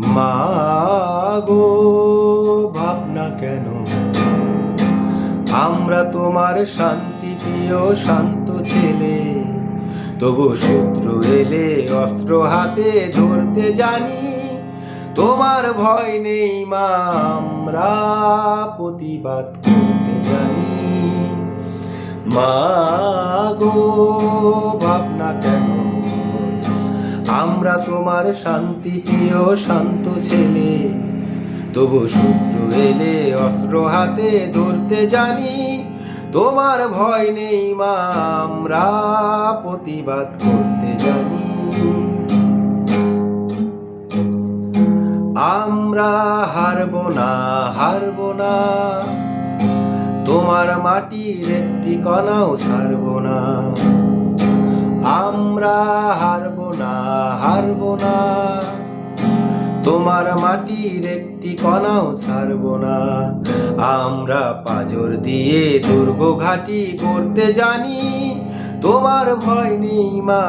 মা গো, ভাবনা কেন? আমরা তোমার শান্তি প্রিয় শান্ত ছেলে, তবু শত্রু এলে অস্ত্র হাতে ধরতে জানি। তোমার ভয় নেই মা, আমরা প্রতিবাদ করতে জানি। মা গো, ভাবনা কেন? আমরা তোমার শান্তি প্রিয় শান্ত ছেলে, তবু শত্রু এলে অস্ত্র হাতে ধরতে জানি। তোমার ভয় নেই মা, আমরা প্রতিবাদ করতে জানি। আমরা হারবো না, হারবো না, তোমার মাটির একটি কণাও ছাড়বো না। আমরা হারবো না, হারবো না, তোমার মাটির একটি কণাও ছাড়বো না। আমরা পাঁজর দিয়ে দুর্গ ঘাঁটি করতে জানি। তোমার ভয় নেই মা,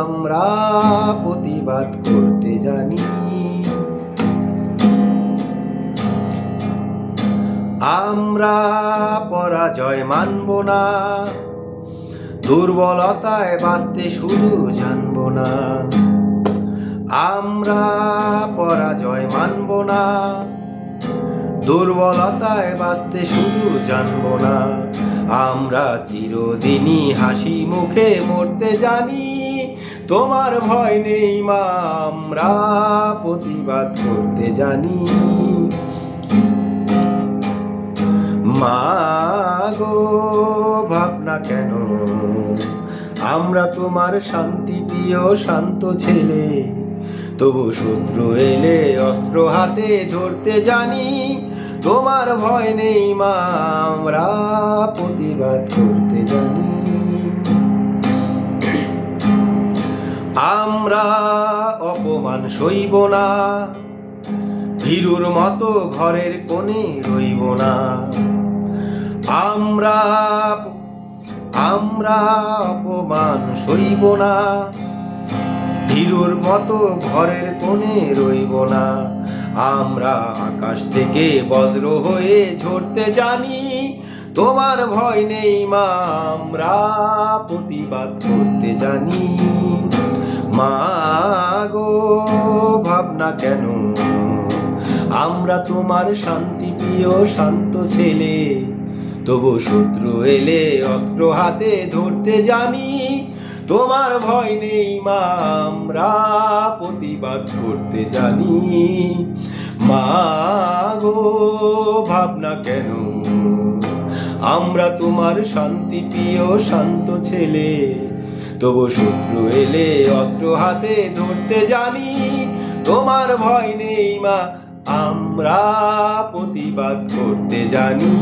আমরা প্রতিবাদ করতে জানি। আমরা পরাজয় মানব না, দুর্বলতায় বাঁচতে শুধু জানবো না। আমরা পরাজয় মানব না, দুর্বলতায় বাঁচতে শুধু জানবো না। আমরা চিরদিনই হাসি মুখে মরতে জানি। তোমার ভয় নেই মা, আমরা প্রতিবাদ করতে জানি। মা গো, ভাবনা কেন? আমরা তোমার শান্তি প্রিয় শান্ত ছেলে, তবু শত্রু এলে অস্ত্র হাতে ধরতে জানি। তোমার ভয় নেই মা, আমরা প্রতিবাদ করতে জানি। আমরা অপমান সইব না, ভীরুর মতো ঘরের কোণে রইব না। আমরা অপমান সইব না, ভীরুর মতো ঘরের কোণে রইব না। আমরা আকাশ থেকে বজ্র হয়ে ঝরতে জানি। তোমার ভয় নেই মা, আমরা প্রতিবাদ করতে জানি। মা গো, ভাবনা কেন? আমরা তোমার শান্তি প্রিয় শান্ত ছেলে, তবু শত্রু এলে অস্ত্র হাতে ধরতে জানি। তোমার ভয় নেই মা, আমরা প্রতিবাদ করতে জানি। মা গো, ভাবনা কেন? আমরা তোমার শান্তি প্রিয় শান্ত ছেলে, তবু শত্রু এলে অস্ত্র হাতে ধরতে জানি। তোমার ভয় নেই মা, আমরা প্রতিবাদ করতে জানি।